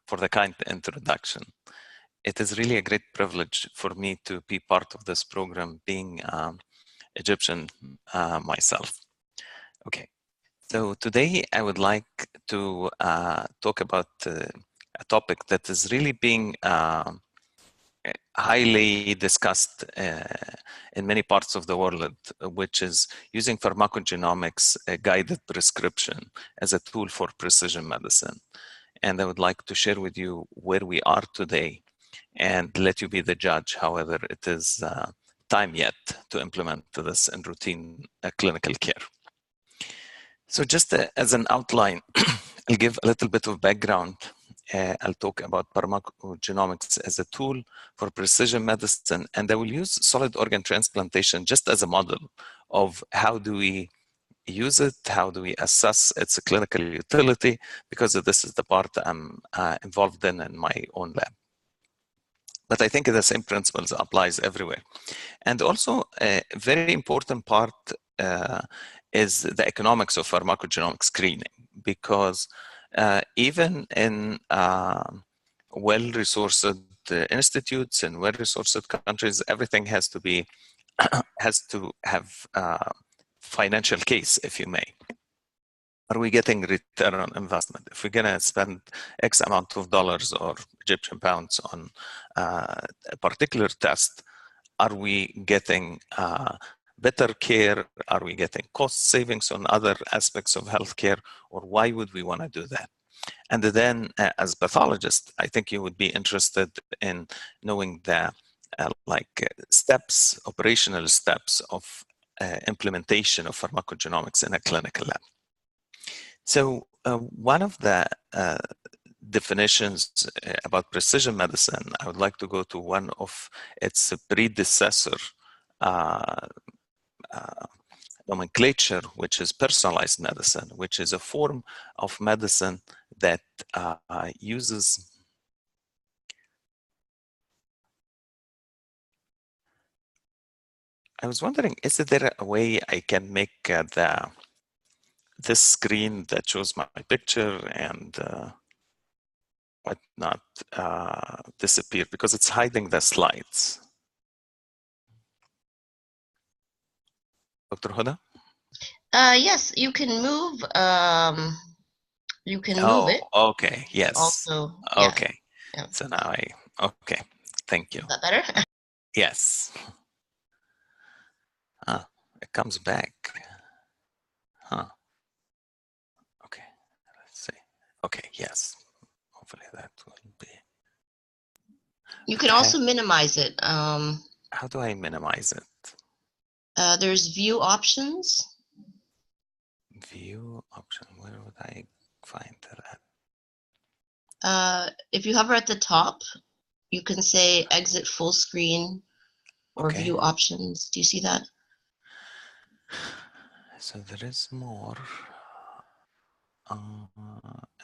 for the kind introduction. It is really a great privilege for me to be part of this program, being Egyptian myself. Okay, so today I would like to talk about a topic that is really being highly discussed in many parts of the world, which is using pharmacogenomics guided prescription as a tool for precision medicine. And I would like to share with you where we are today and let you be the judge, however it is time yet to implement this in routine clinical care. So just as an outline, I'll give a little bit of background. I'll talk about pharmacogenomics as a tool for precision medicine, and I will use solid organ transplantation just as a model of how do we use it, how do we assess its clinical utility, because this is the part I'm involved in my own lab. But I think the same principles applies everywhere. And also a very important part is the economics of pharmacogenomic screening, because even in well-resourced institutes and well-resourced countries, everything has to be has to have a financial case, if you may. Are we getting return on investment? If we're gonna spend X amount of dollars or Egyptian pounds on a particular test, are we getting better care? Are we getting cost savings on other aspects of healthcare? Or why would we want to do that? And then as pathologists, I think you would be interested in knowing the steps, operational steps of implementation of pharmacogenomics in a clinical lab. So one of the definitions about precision medicine, I would like to go to one of its predecessor nomenclature, which is personalized medicine, which is a form of medicine that uses I was wondering, is there a way I can make this screen that shows my picture and whatnot disappear, because it's hiding the slides? Dr. Huda? Yes, you can move. You can move it. Okay. Yes. Also, yeah. Okay. Yeah. So now okay. Thank you. Is that better? Yes. It comes back. Okay. Let's see. Okay. Yes. Hopefully that will be. You can also minimize it. How do I minimize it? There's view options. View option. Where would I find that? If you hover at the top, you can say exit full screen or view options. Do you see that? So there is more.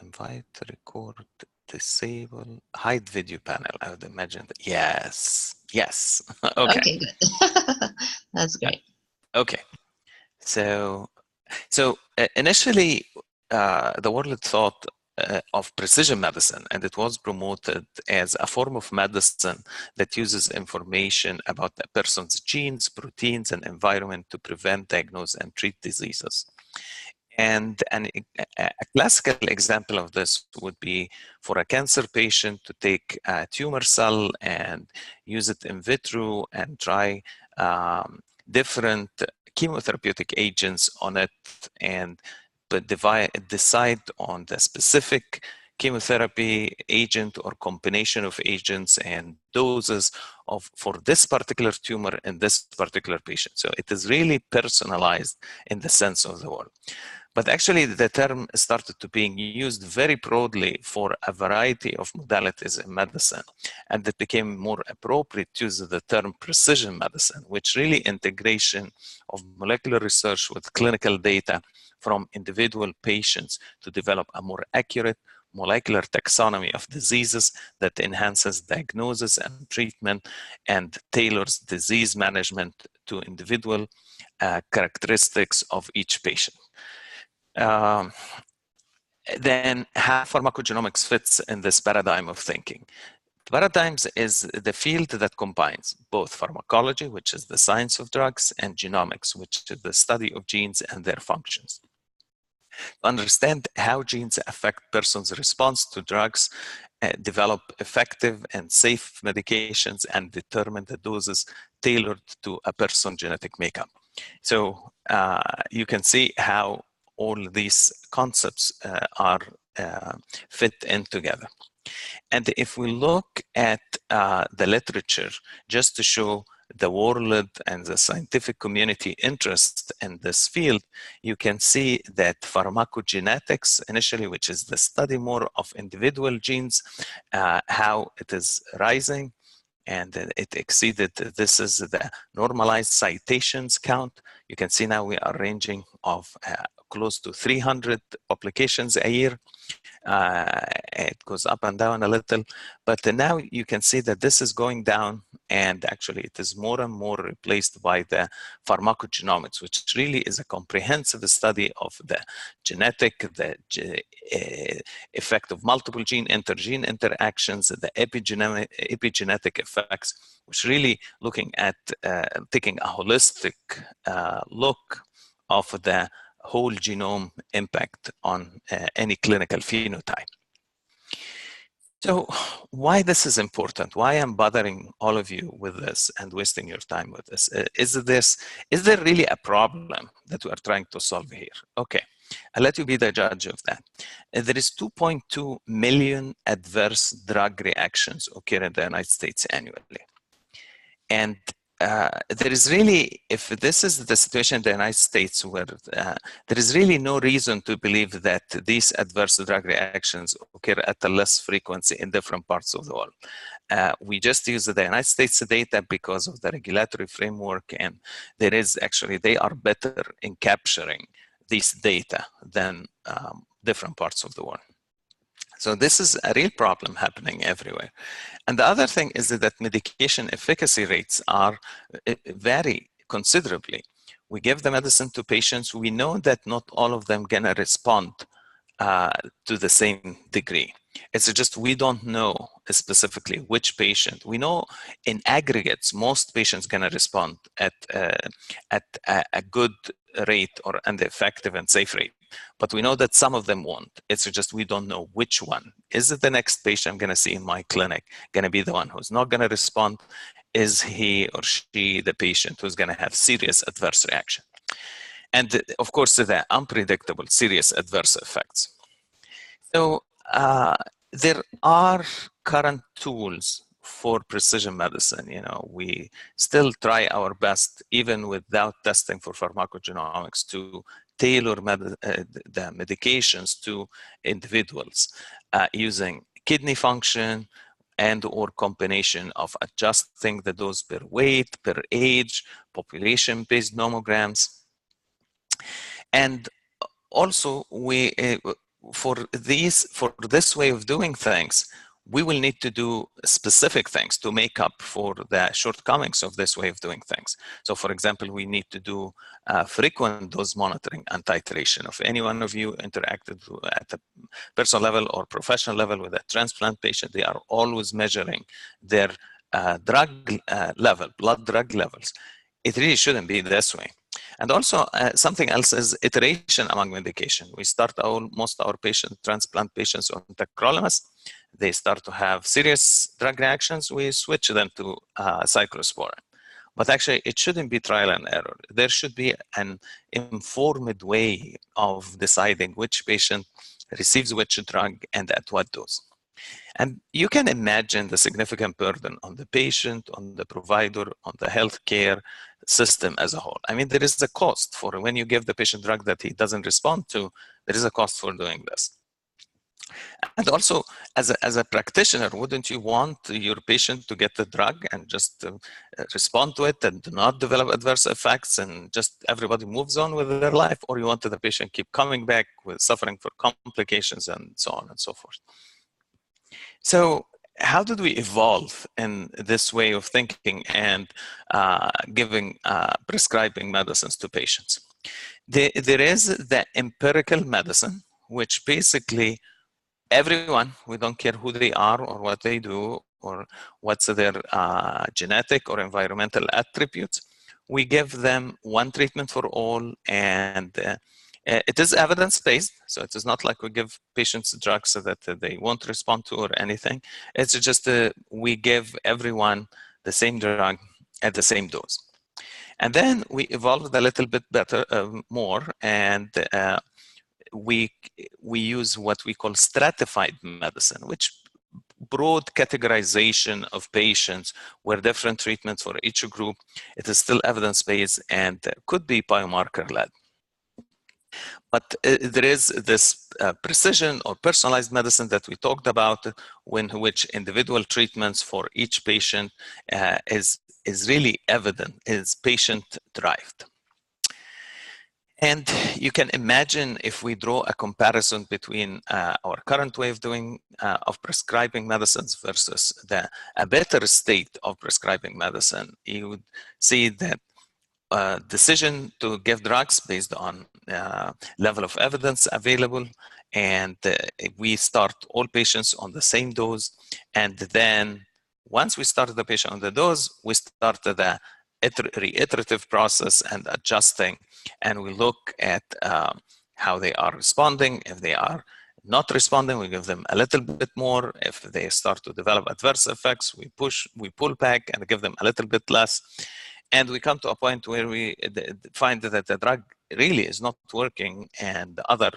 Invite, record, disable, hide video panel. I would imagine that. Yes. Yes. Okay. Okay, good. That's great. Okay. So initially, the world thought of precision medicine, and it was promoted as a form of medicine that uses information about a person's genes, proteins, and environment to prevent, diagnose, and treat diseases. And a classical example of this would be for a cancer patient to take a tumor cell and use it in vitro and try different chemotherapeutic agents on it, and decide on the specific chemotherapy agent or combination of agents and doses for this particular tumor in this particular patient. So it is really personalized in the sense of the word. But actually the term started to being used very broadly for a variety of modalities in medicine, and it became more appropriate to use the term precision medicine, which really integration of molecular research with clinical data from individual patients to develop a more accurate molecular taxonomy of diseases that enhances diagnosis and treatment and tailors disease management to individual characteristics of each patient. then how pharmacogenomics fits in this paradigm of thinking. Paradigms is the field that combines both pharmacology, which is the science of drugs, and genomics, which is the study of genes and their functions. To understand how genes affect person's response to drugs, develop effective and safe medications, and determine the doses tailored to a person's genetic makeup. So you can see how all these concepts are fit in together. And if we look at the literature, just to show the world and the scientific community interest in this field, you can see that pharmacogenetics, initially, which is the study more of individual genes, how it is rising, and it exceeded, this is the normalized citations count. You can see now we are ranging of close to 300 publications a year. It goes up and down a little, but now you can see that this is going down, and actually it is more and more replaced by the pharmacogenomics, which really is a comprehensive study of the genetic, the effect of multiple intergene interactions, the epigenetic effects, which really looking at taking a holistic look of the whole genome impact on any clinical phenotype. So why this is important? Why I'm bothering all of you with this and wasting your time with this? Is there really a problem that we are trying to solve here? Okay, I'll let you be the judge of that. There is 2.2 million adverse drug reactions occur in the United States annually. And there is really, if this is the situation in the United States, where there is really no reason to believe that these adverse drug reactions occur at a less frequency in different parts of the world. We just use the United States data because of the regulatory framework, and there is actually, they are better in capturing these data than different parts of the world. So this is a real problem happening everywhere. And the other thing is that medication efficacy rates are vary considerably. We give the medicine to patients. We know that not all of them gonna respond to the same degree. It's just we don't know specifically which patient. We know in aggregates, most patients gonna respond at a good rate or an effective and safe rate. But we know that some of them won't. It's just we don't know which one. Is it the next patient I'm going to see in my clinic going to be the one who's not going to respond? Is he or she the patient who's going to have serious adverse reaction? And of course, the unpredictable serious adverse effects. So there are current tools for precision medicine. You know, we still try our best, even without testing for pharmacogenomics, to tailor the medications to individuals using kidney function and or combination of adjusting the dose per weight, per age, population-based nomograms. And also, we for this way of doing things, we will need to do specific things to make up for the shortcomings of this way of doing things. So for example, we need to do frequent dose monitoring and titration. If any one of you interacted at a personal level or professional level with a transplant patient, they are always measuring their drug level, blood drug levels. It really shouldn't be this way. And also something else is iteration among medication. We start most of our transplant patients on tacrolimus. They start to have serious drug reactions. We switch them to cyclosporine. But actually, it shouldn't be trial and error. There should be an informed way of deciding which patient receives which drug and at what dose. And you can imagine the significant burden on the patient, on the provider, on the healthcare system as a whole. I mean, there is a cost for when you give the patient drug that he doesn't respond to, there is a cost for doing this. And also, as a practitioner, wouldn't you want your patient to get the drug and just respond to it and not develop adverse effects and just everybody moves on with their life? Or you want the patient keep coming back with suffering for complications and so on and so forth? So how did we evolve in this way of thinking and prescribing medicines to patients? There is the empirical medicine, which basically everyone, we don't care who they are or what they do or what's their genetic or environmental attributes, we give them one treatment for all, and it is evidence-based, so it is not like we give patients drugs that they won't respond to or anything. It's just we give everyone the same drug at the same dose. And then we evolved a little bit better, more, and we use what we call stratified medicine, which broad categorization of patients where different treatments for each group. It is still evidence-based and could be biomarker-led. But there is this precision or personalized medicine that we talked about, which individual treatments for each patient is really evident, is patient-derived. And you can imagine if we draw a comparison between our current way of doing of prescribing medicines versus a better state of prescribing medicine, you would see that decision to give drugs based on level of evidence available, and we start all patients on the same dose, and then once we start the patient on the dose, we start the reiterative process and adjusting, and we look at how they are responding. If they are not responding, we give them a little bit more. If they start to develop adverse effects, we pull back and give them a little bit less. And we come to a point where we find that the drug really is not working, and the other,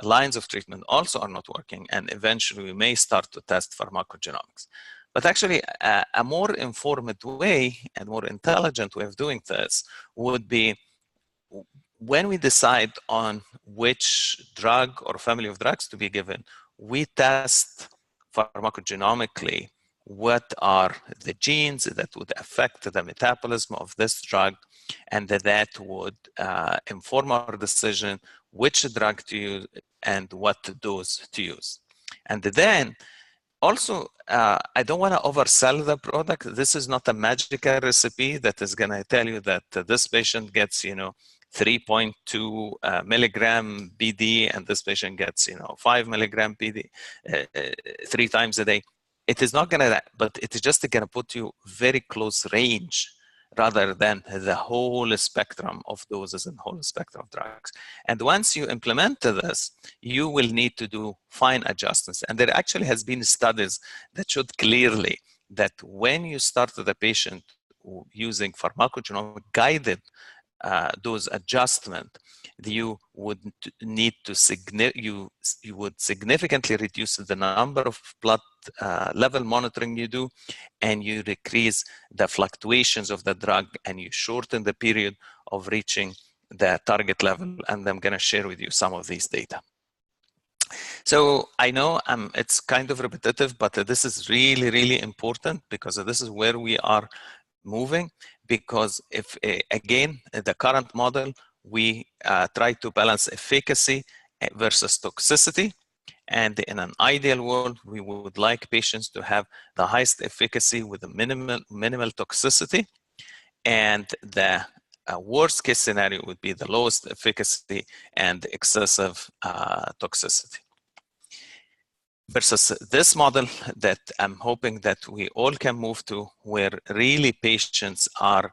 lines of treatment also are not working, and eventually we may start to test pharmacogenomics. But actually, a more informed way and more intelligent way of doing this would be when we decide on which drug or family of drugs to be given, we test pharmacogenomically what are the genes that would affect the metabolism of this drug, and that would inform our decision which drug to use and what dose to use. And then also, I don't want to oversell the product. This is not a magical recipe that is going to tell you that this patient gets, 3.2 milligram BD, and this patient gets, 5 milligram BD 3 times a day. It is not going to, but it is just going to put you very close range rather than the whole spectrum of doses and whole spectrum of drugs. And once you implement this, you will need to do fine adjustments. And there actually has been studies that showed clearly that when you start the patient using pharmacogenomic guided dose adjustment, you would need to you would significantly reduce the number of blood level monitoring you do, and you decrease the fluctuations of the drug, and you shorten the period of reaching the target level. And I'm going to share with you some of these data. So I know it's kind of repetitive, but this is really, really important, because this is where we are moving. Because if, again, the current model, we try to balance efficacy versus toxicity. And in an ideal world, we would like patients to have the highest efficacy with a minimal toxicity. And the worst case scenario would be the lowest efficacy and excessive toxicity. Versus this model that I'm hoping that we all can move to, where really patients are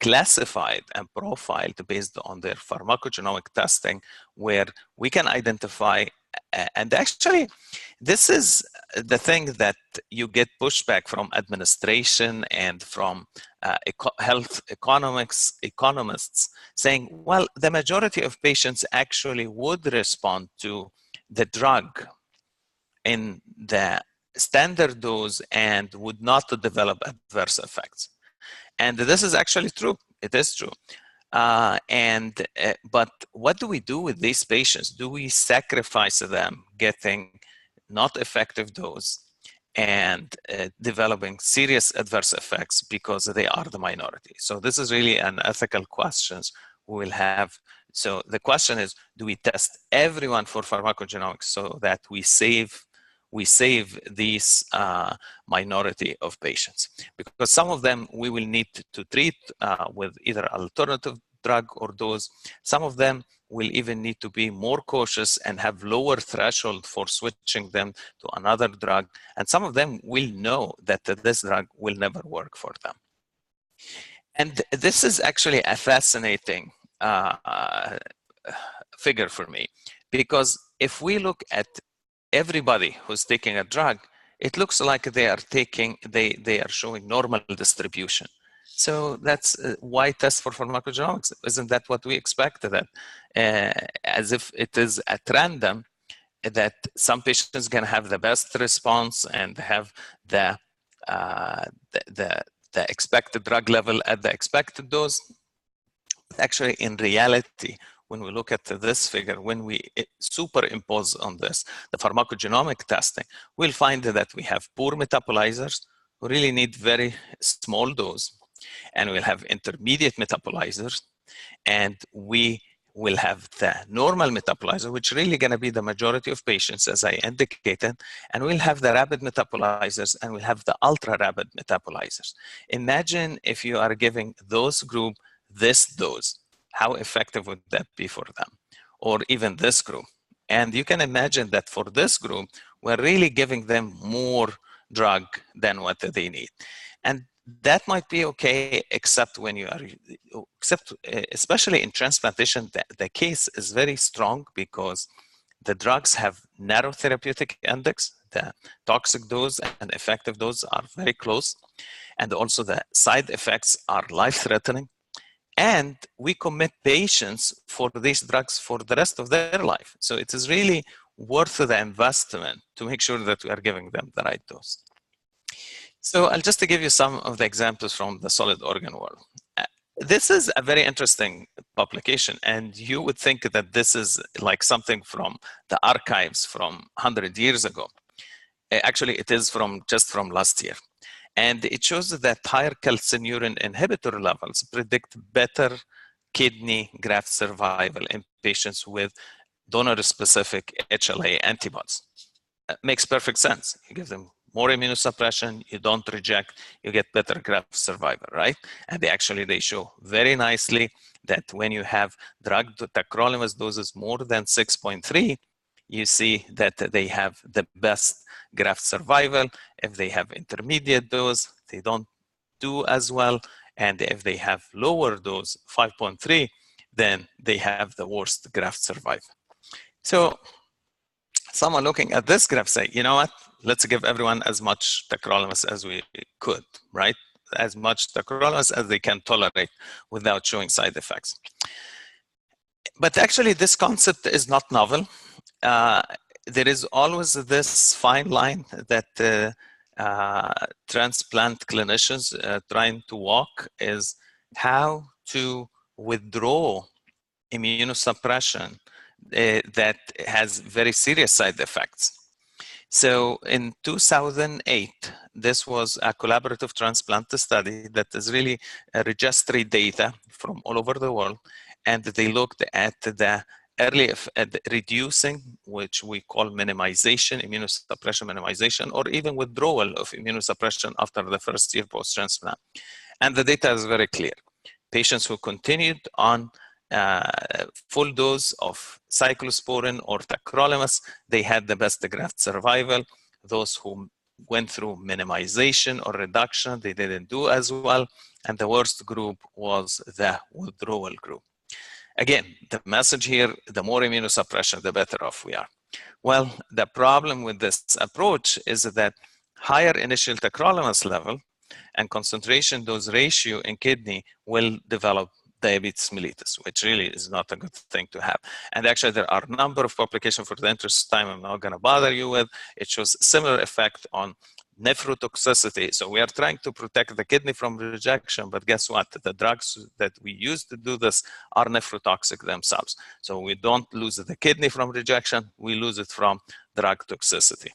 classified and profiled based on their pharmacogenomic testing, where we can identify, and actually this is the thing that you get pushback from administration and from health economists saying, well, the majority of patients actually would respond to the drug in the standard dose and would not develop adverse effects. And this is actually true. It is true. But what do we do with these patients? Do we sacrifice them getting not effective dose and developing serious adverse effects because they are the minority? So this is really an ethical question we will have. So the question is, do we test everyone for pharmacogenomics so that we save these minority of patients? Because some of them we will need to treat with either alternative drug or dose. Some of them will even need to be more cautious and have lower threshold for switching them to another drug. And some of them will know that this drug will never work for them. And this is actually a fascinating figure for me, because if we look at everybody who's taking a drug, it looks like they are showing normal distribution. So that's why test for pharmacogenomics. Isn't that what we expected? That as if it is at random, that some patients can have the best response and have the expected drug level at the expected dose. But actually, in reality, when we look at this figure, when we superimpose on this the pharmacogenomic testing, we'll find that we have poor metabolizers who really need very small dose, and we'll have intermediate metabolizers, and we will have the normal metabolizer, which really going to be the majority of patients, as I indicated, and we'll have the rapid metabolizers, and we'll have the ultra rapid metabolizers. Imagine if you are giving those group this dose, how effective would that be for them? Or even this group. And you can imagine that for this group, we're really giving them more drug than what they need. And that might be okay, except when you are, especially in transplantation, the case is very strong because the drugs have narrow therapeutic index, the toxic dose and effective dose are very close, and also the side effects are life-threatening. And we commit patients for these drugs for the rest of their life. So it is really worth the investment to make sure that we are giving them the right dose. So I'll just to give you some of the examples from the solid organ world. This is a very interesting publication, and you would think that this is like something from the archives from 100 years ago. Actually, it is just from last year. And it shows that higher calcineurin inhibitor levels predict better kidney graft survival in patients with donor-specific HLA antibodies. Makes perfect sense. You give them more immunosuppression, you don't reject, you get better graft survival, right? And they show very nicely that when you have drug tacrolimus doses more than 6.3, you see that they have the best graft survival. If they have intermediate dose, they don't do as well. And if they have lower dose, 5.3, then they have the worst graft survival. So someone looking at this graph say, you know what, let's give everyone as much tacrolimus as we could, right? As much tacrolimus as they can tolerate without showing side effects. But actually, this concept is not novel. There is always this fine line that transplant clinicians trying to walk, is how to withdraw immunosuppression that has very serious side effects. So in 2008, this was a collaborative transplant study that is really registry data from all over the world. And they looked at the reducing, which we call minimization, immunosuppression minimization, or even withdrawal of immunosuppression after the first year post-transplant. And the data is very clear. Patients who continued on full dose of cyclosporin or tacrolimus, they had the best graft survival. Those who went through minimization or reduction, they didn't do as well. And the worst group was the withdrawal group. Again, the message here, the more immunosuppression, the better off we are. Well, the problem with this approach is that higher initial tacrolimus level and concentration dose ratio in kidney will develop diabetes mellitus, which really is not a good thing to have. And actually, there are a number of publications. For the interest of time, I'm not going to bother you with. It shows similar effect on nephrotoxicity. So we are trying to protect the kidney from rejection, but guess what? The drugs that we use to do this are nephrotoxic themselves. So we don't lose the kidney from rejection, we lose it from drug toxicity.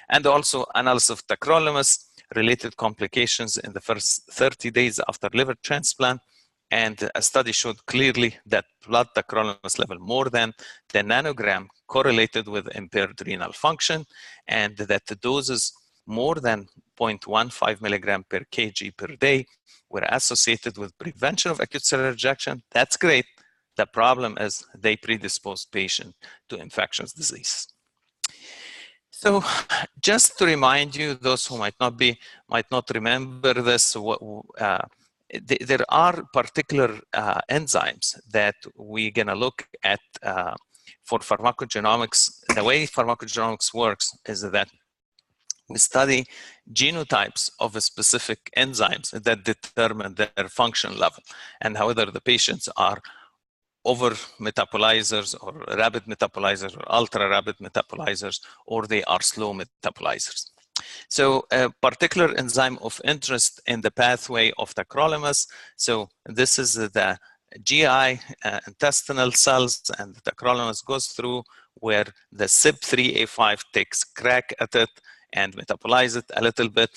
And also analysis of tacrolimus related complications in the first 30 days after liver transplant. And a study showed clearly that blood tacrolimus level more than 10 nanogram correlated with impaired renal function, and that the doses more than 0.15 milligram per kg per day were associated with prevention of acute cellular rejection. That's great, The problem is they predispose patient to infectious disease. So just to remind you, those who might not remember this, there are particular enzymes that we're going to look at for pharmacogenomics. The way pharmacogenomics works is that we study genotypes of specific enzymes that determine their function level and whether the patients are over metabolizers or rapid metabolizers or ultra rapid metabolizers, or they are slow metabolizers. So a particular enzyme of interest in the pathway of tacrolimus. So this is the GI intestinal cells, and the tacrolimus goes through where the CYP3A5 takes crack at it and metabolize it a little bit.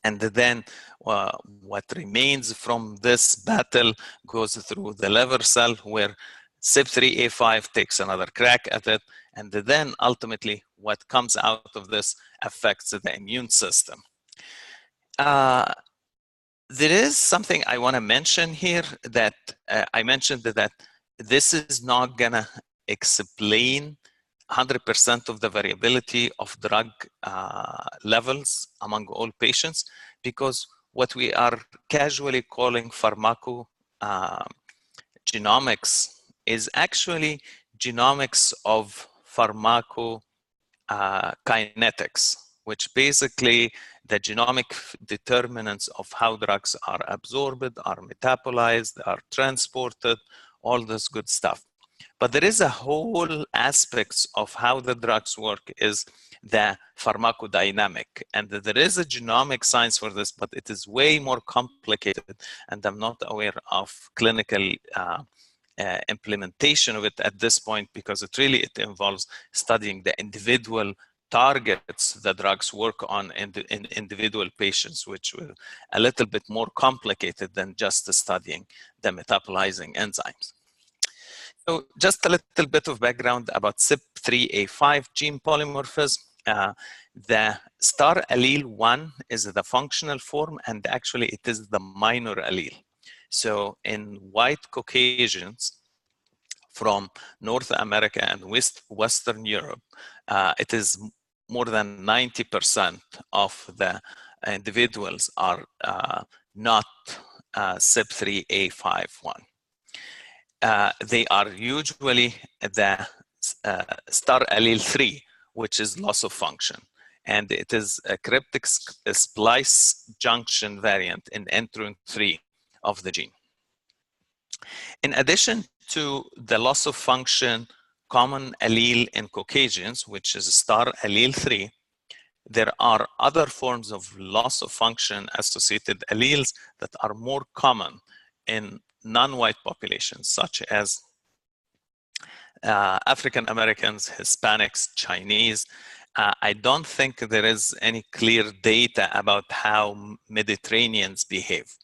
And then what remains from this battle goes through the liver cell where CYP3A5 takes another crack at it. And then ultimately what comes out of this affects the immune system. There is something I want to mention here that I mentioned that this is not going to explain 100% of the variability of drug levels among all patients, because what we are casually calling pharmacogenomics is actually genomics of pharmacokinetics, which basically the genomic determinants of how drugs are absorbed, are metabolized, are transported, all this good stuff. But there is a whole aspects of how the drugs work is the pharmacodynamic. And there is a genomic science for this, but it is way more complicated. And I'm not aware of clinical implementation of it at this point, because it involves studying the individual targets the drugs work on in individual patients, which were a little bit more complicated than just studying the metabolizing enzymes. So just a little bit of background about CYP3A5 gene polymorphism. The star allele 1 is the functional form, and actually it is the minor allele. So in white Caucasians from North America and Western Europe, it is more than 90% of the individuals are not CYP3A51. They are usually the star allele 3, which is loss of function. And it is a cryptic splice junction variant in entering 3 of the gene. In addition to the loss of function common allele in Caucasians, which is star allele 3, there are other forms of loss of function associated alleles that are more common in non-white populations, such as African Americans, Hispanics, Chinese. I don't think there is any clear data about how Mediterraneans behave.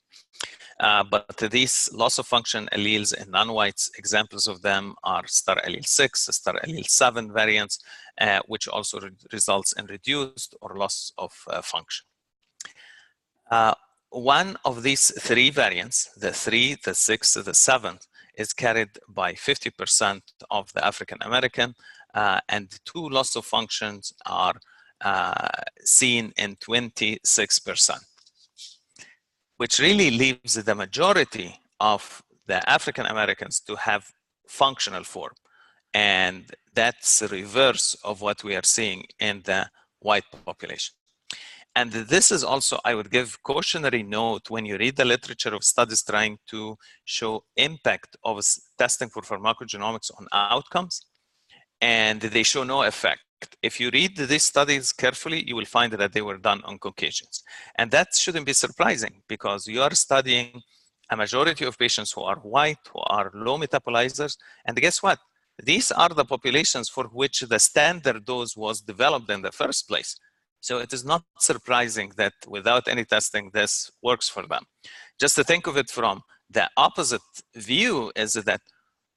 But these loss of function alleles in non-whites, examples of them are star allele 6, star allele 7 variants, which also results in reduced or loss of function. One of these 3 variants, the 3, the 6, the 7, is carried by 50% of the African American, and 2 loss of functions are seen in 26%. Which really leaves the majority of the African Americans to have functional form. And that's the reverse of what we are seeing in the white population. And this is also, I would give cautionary note when you read the literature of studies trying to show impact of testing for pharmacogenomics on outcomes, and they show no effect. If you read these studies carefully, you will find that they were done on Caucasians. And that shouldn't be surprising, because you are studying a majority of patients who are white, who are low metabolizers. And guess what? These are the populations for which the standard dose was developed in the first place. So it is not surprising that without any testing, this works for them. Just to think of it from the opposite view is that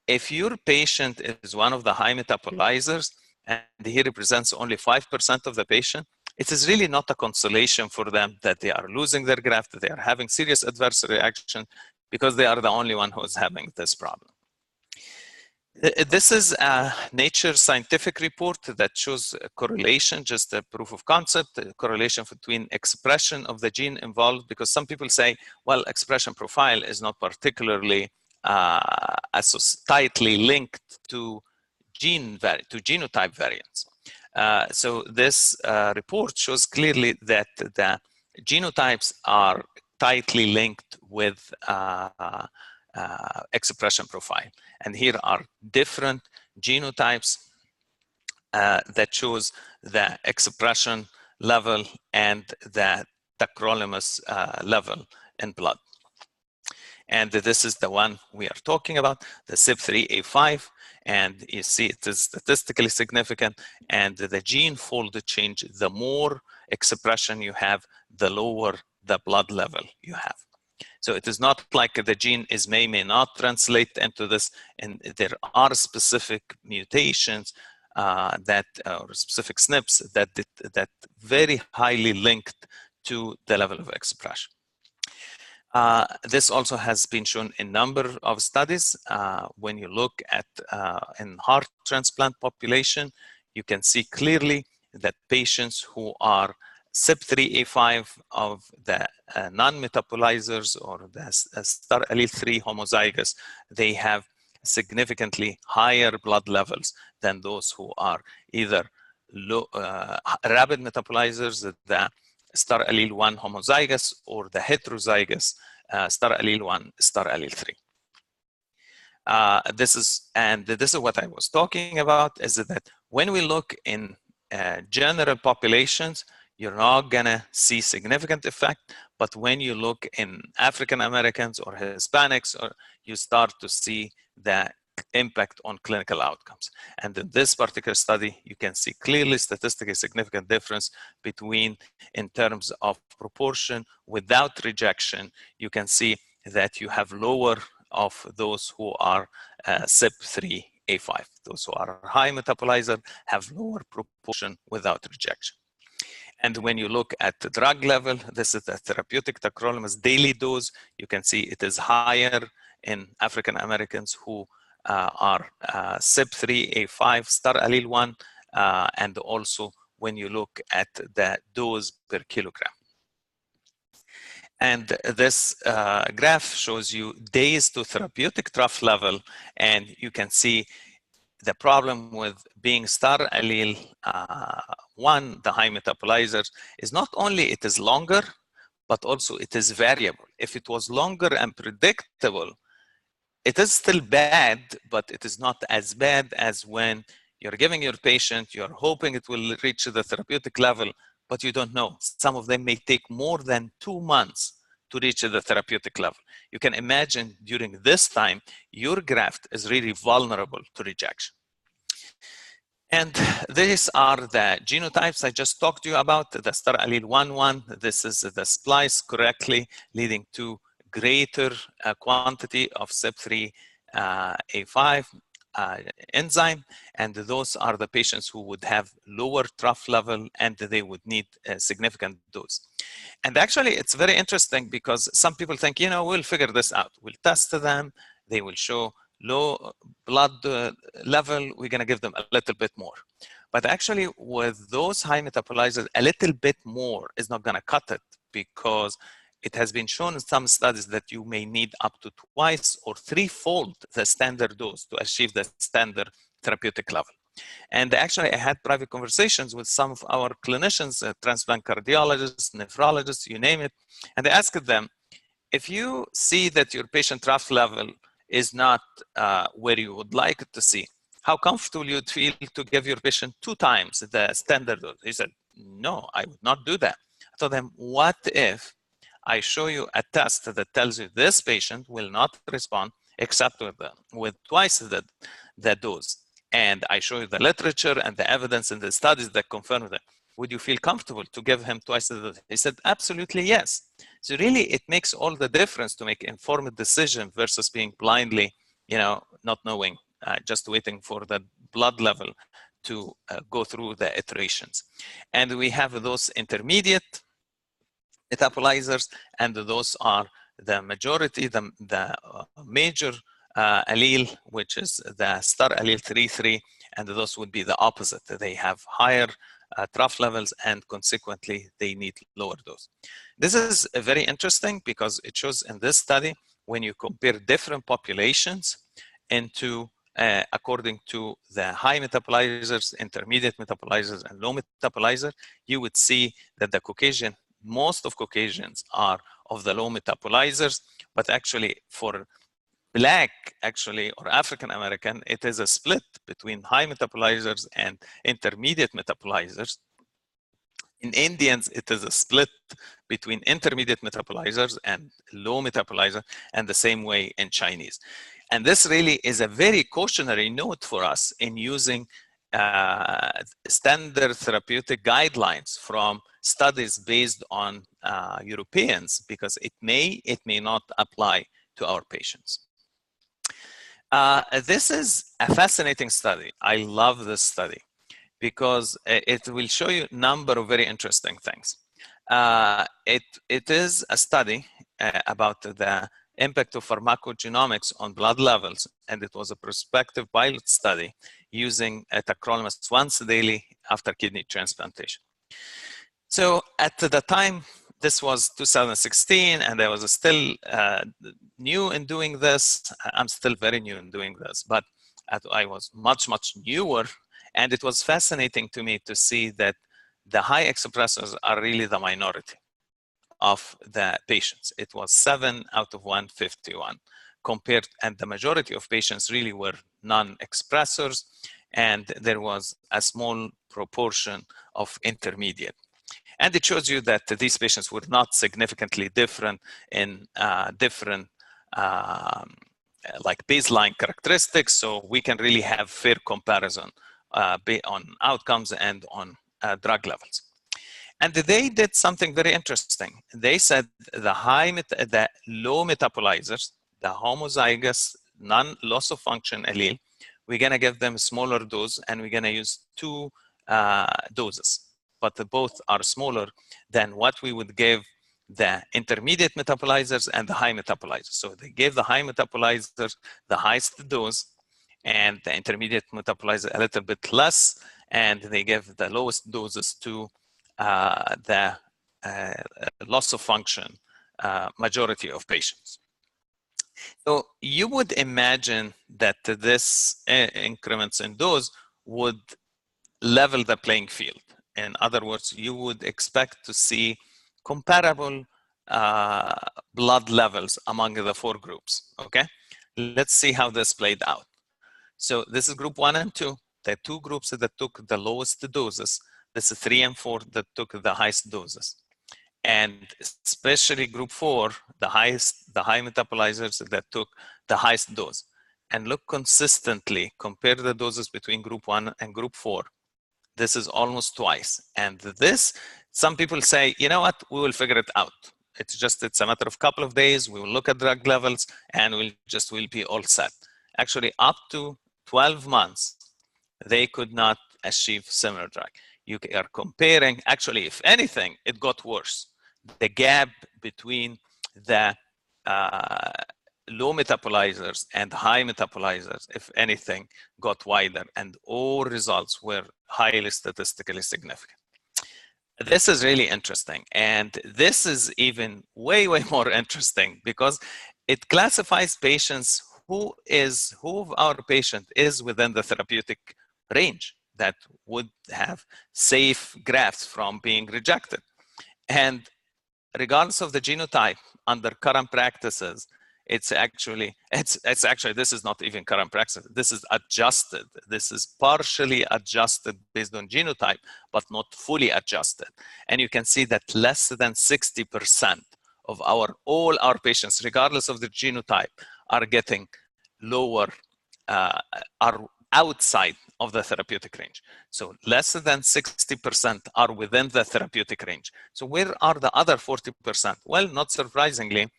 if your patient is one of the high metabolizers, and he represents only 5% of the patient, it is really not a consolation for them that they are losing their graft, that they are having serious adverse reaction, because they are the only one who is having this problem. This is a Nature scientific report that shows a correlation, just a proof of concept, a correlation between expression of the gene involved, because some people say, well, expression profile is not particularly tightly linked to genotype variants. So this report shows clearly that the genotypes are tightly linked with expression profile. And here are different genotypes that shows the expression level and the tacrolimus level in blood. And this is the one we are talking about, the CYP3A5. And you see it is statistically significant. And the gene fold change, the more expression you have, the lower the blood level you have. So it is not like the gene is may not translate into this, and there are specific mutations or specific SNPs that very highly linked to the level of expression. This also has been shown in a number of studies. When you look at in heart transplant population, you can see clearly that patients who are CYP3A5 of the non-metabolizers or the star allele 3 homozygous, they have significantly higher blood levels than those who are either low, rapid metabolizers, the star allele 1 homozygous, or the heterozygous star allele 1, star allele 3. This is what I was talking about, is that when we look in general populations, you're not gonna see significant effect, but when you look in African Americans or Hispanics, you start to see the impact on clinical outcomes. And in this particular study, you can see clearly statistically significant difference between, in terms of proportion without rejection, you can see that you have lower of those who are CYP3A5. Those who are high metabolizer have lower proportion without rejection. And when you look at the drug level, this is the therapeutic tacrolimus daily dose. You can see it is higher in African Americans who are CYP3A5 star allele 1, and also when you look at the dose per kilogram. And this graph shows you days to therapeutic trough level, and you can see the problem with being star allele 1, the high metabolizers, is not only it is longer, but also it is variable. If it was longer and predictable, it is still bad, but it is not as bad as when you're giving your patient, you're hoping it will reach the therapeutic level, but you don't know. Some of them may take more than 2 months to reach the therapeutic level. You can imagine during this time, your graft is really vulnerable to rejection. And these are the genotypes I just talked to you about, the star allele 1-1. This is the splice correctly leading to greater quantity of CYP3A5 enzyme, and those are the patients who would have lower trough level and they would need a significant dose. And actually, it's very interesting because some people think, you know, we'll figure this out. We'll test them. They will show low blood level. We're going to give them a little bit more. But actually, with those high metabolizers, a little bit more is not going to cut it, because it has been shown in some studies that you may need up to twice or threefold the standard dose to achieve the standard therapeutic level. And actually, I had private conversations with some of our clinicians, transplant cardiologists, nephrologists, you name it. And I asked them, if you see that your patient trough level is not where you would like it to see, how comfortable you'd feel to give your patient 2 times the standard dose? He said, no, I would not do that. I told them, what if I show you a test that tells you this patient will not respond except with twice the dose? And I show you the literature and the evidence and the studies that confirm that. Would you feel comfortable to give him twice the dose? He said, absolutely yes. So really, it makes all the difference to make informed decision versus being blindly, you know, not knowing, just waiting for the blood level to go through the iterations. And we have those intermediate metabolizers, and those are the majority, the major allele, which is the star allele 3,3, and those would be the opposite. They have higher trough levels, and consequently, they need lower dose. This is very interesting because it shows in this study, when you compare different populations into according to the high metabolizers, intermediate metabolizers, and low metabolizers, you would see that the Caucasian, most of Caucasians are of the low metabolizers, but actually for Black, actually, or African American, it is a split between high metabolizers and intermediate metabolizers. In Indians, it is a split between intermediate metabolizers and low metabolizers, and the same way in Chinese. And this really is a very cautionary note for us in using standard therapeutic guidelines from studies based on Europeans, because it may not apply to our patients. This is a fascinating study. I love this study because it will show you a number of very interesting things. It is a study about the impact of pharmacogenomics on blood levels, and it was a prospective pilot study using tacrolimus once daily after kidney transplantation. So at the time, this was 2016, and I was still new in doing this. I'm still very new in doing this, but I was much newer, and it was fascinating to me to see that the high expressors are really the minority of the patients. It was 7 out of 151 compared, and the majority of patients really were non-expressors, and there was a small proportion of intermediate. And it shows you that these patients were not significantly different in different like baseline characteristics, so we can really have fair comparison on outcomes and on drug levels. And they did something very interesting. They said the low metabolizers, the homozygous non-loss of function allele, we're going to give them a smaller dose, and we're going to use 2 doses, but both are smaller than what we would give the intermediate metabolizers and the high metabolizers. So they gave the high metabolizers the highest dose, and the intermediate metabolizer a little bit less, and they gave the lowest doses to the loss of function majority of patients. So you would imagine that this increments in dose would level the playing field. In other words, you would expect to see comparable blood levels among the 4 groups, okay? Let's see how this played out. So this is group 1 and 2, the 2 groups that took the lowest doses. This is 3 and 4 that took the highest doses. And especially group 4, the high metabolizers that took the highest dose. And look consistently, compare the doses between group 1 and group 4. This is almost twice. And this, some people say, you know what, we will figure it out. It's a matter of a couple of days. We will look at drug levels, and we'll be all set. Actually, up to 12 months, they could not achieve similar drug. You are comparing, actually, if anything, it got worse. The gap between the low metabolizers and high metabolizers, if anything, got wider, and all results were highly statistically significant. This is really interesting, and this is even way more interesting because it classifies patients who of our patient is within the therapeutic range that would have safe grafts from being rejected. And regardless of the genotype, under current practices, it's actually, this is not even current practice. This is adjusted. This is partially adjusted based on genotype, but not fully adjusted. And you can see that less than 60% of all our patients, regardless of the genotype, are getting lower, are outside of the therapeutic range. So less than 60% are within the therapeutic range. So where are the other 40%? Well, not surprisingly,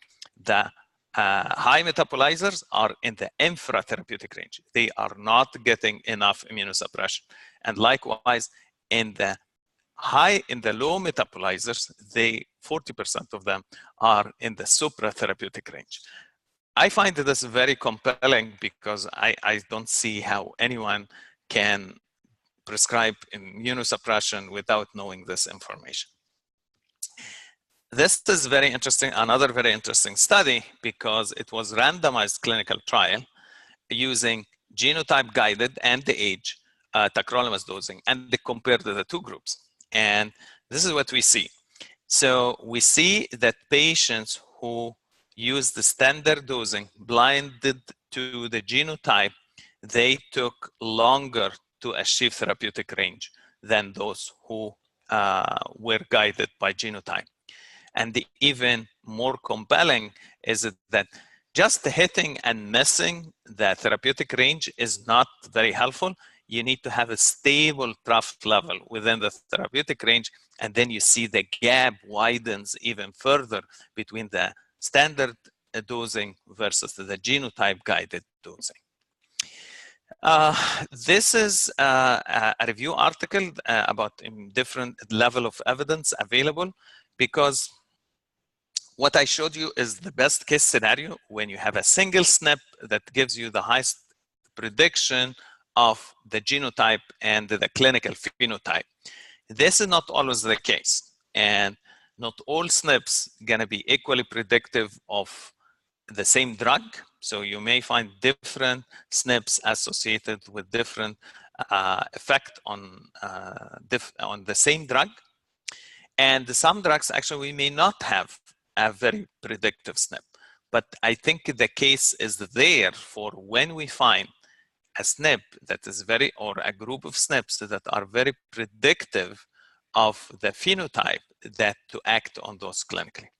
the high metabolizers are in the infratherapeutic range. They are not getting enough immunosuppression. And likewise, in the low metabolizers, 40% of them are in the supratherapeutic range. I find this very compelling because I don't see how anyone can prescribe immunosuppression without knowing this information. This is very interesting, another very interesting study, because it was randomized clinical trial using genotype guided and the age tacrolimus dosing, and they compared the two groups. And this is what we see. So we see that patients who use the standard dosing blinded to the genotype, they took longer to achieve therapeutic range than those who were guided by genotype. And the even more compelling is that just hitting and missing the therapeutic range is not very helpful. You need to have a stable trough level within the therapeutic range, and then you see the gap widens even further between the standard dosing versus the genotype guided dosing. This is a review article about different level of evidence available, because what I showed you is the best case scenario when you have a single SNP that gives you the highest prediction of the genotype and the clinical phenotype. This is not always the case, and not all SNPs gonna be equally predictive of the same drug. So you may find different SNPs associated with different effect on the same drug. And some drugs actually we may not have a very predictive SNP. But I think the case is there for when we find a SNP that is very, or a group of SNPs that are very predictive of the phenotype, that to act on those clinically.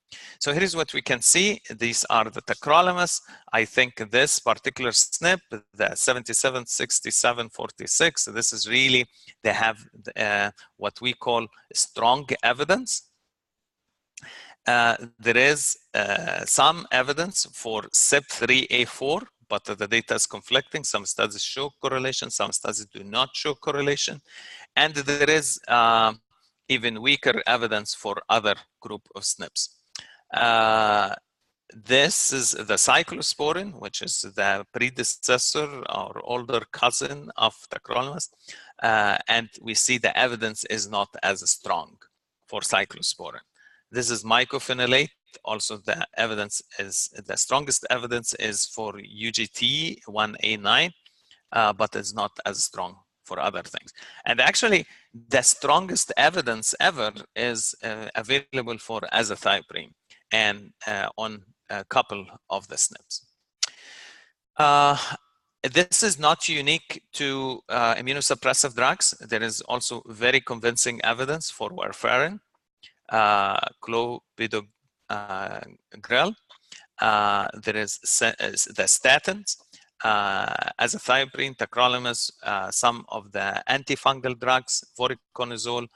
So here is what we can see. These are the tacrolimus. I think this particular SNP, the 776746, this is really, they have what we call strong evidence. There is some evidence for CYP3A4, but the data is conflicting. Some studies show correlation, some studies do not show correlation. And there is even weaker evidence for other group of SNPs. This is the cyclosporin, which is the predecessor or older cousin of tacrolimus. And we see the evidence is not as strong for cyclosporin. This is mycophenolate. Also, the evidence is, the strongest evidence is for UGT1A9, but it's not as strong for other things. And actually, the strongest evidence ever is available for azathioprine and on a couple of the SNPs. This is not unique to immunosuppressive drugs. There is also very convincing evidence for warfarin, clopidogrel. There is the statins, azathioprine, tacrolimus, some of the antifungal drugs, voriconazole,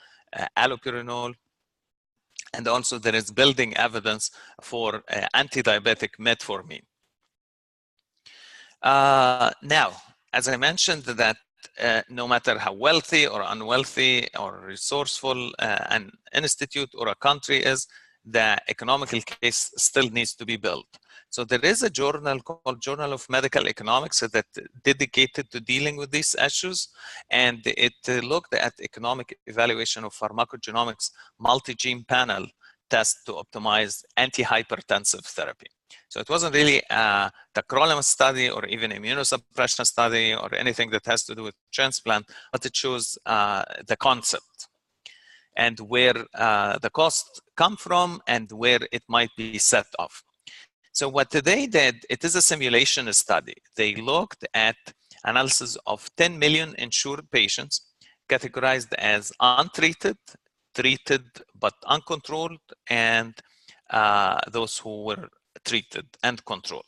allopurinol, and also there is building evidence for anti-diabetic metformin. Now, as I mentioned, that no matter how wealthy or unwealthy or resourceful an institute or a country is, the economical case still needs to be built. So there is a journal called Journal of Medical Economics that dedicated to dealing with these issues, and it looked at economic evaluation of pharmacogenomics multi-gene panel test to optimize antihypertensive therapy. So it wasn't really a tacrolimus study or even immunosuppression study or anything that has to do with transplant, but it shows the concept and where the costs come from and where it might be set off. So what they did, it is a simulation study. They looked at analysis of 10 million insured patients categorized as untreated, treated but uncontrolled, and those who were treated and controlled.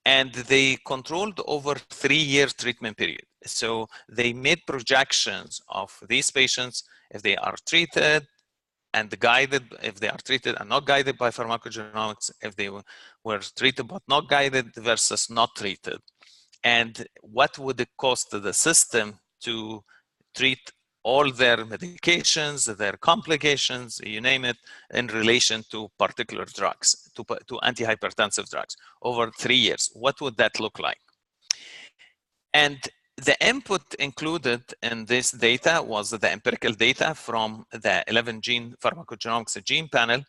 And they controlled over 3-year treatment period. So they made projections of these patients if they are treated and guided, if they are treated and not guided by pharmacogenomics, if they were treated but not guided versus not treated. And what would it cost the system to treat all their medications, their complications, you name it, in relation to particular drugs, to antihypertensive drugs over 3 years. What would that look like? And the input included in this data was the empirical data from the 11-gene pharmacogenomics gene panel,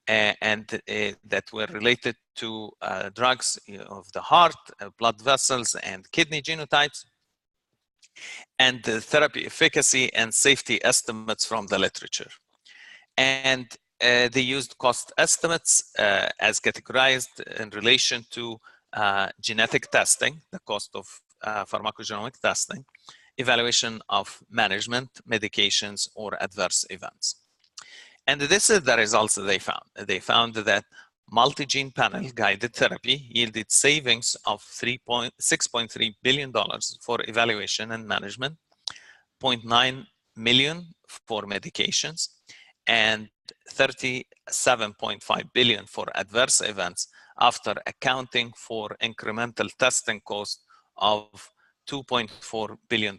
that were related to drugs of the heart, blood vessels, and kidney genotypes, and the therapy efficacy and safety estimates from the literature. And they used cost estimates as categorized in relation to genetic testing, the cost of pharmacogenomic testing, evaluation of management, medications, or adverse events. And this is the results that they found. They found that multi-gene panel guided therapy yielded savings of $6.3 billion for evaluation and management, $0.9 million for medications, and $37.5 billion for adverse events after accounting for incremental testing cost of $2.4 billion.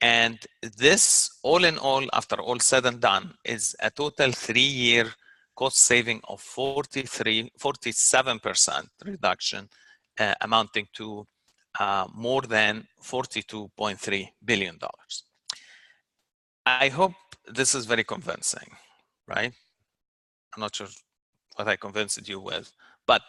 And this, all in all, after all said and done, is a total 3-year cost saving of 47% reduction, amounting to more than $42.3 billion. I hope this is very convincing, right? I'm not sure what I convinced you with, but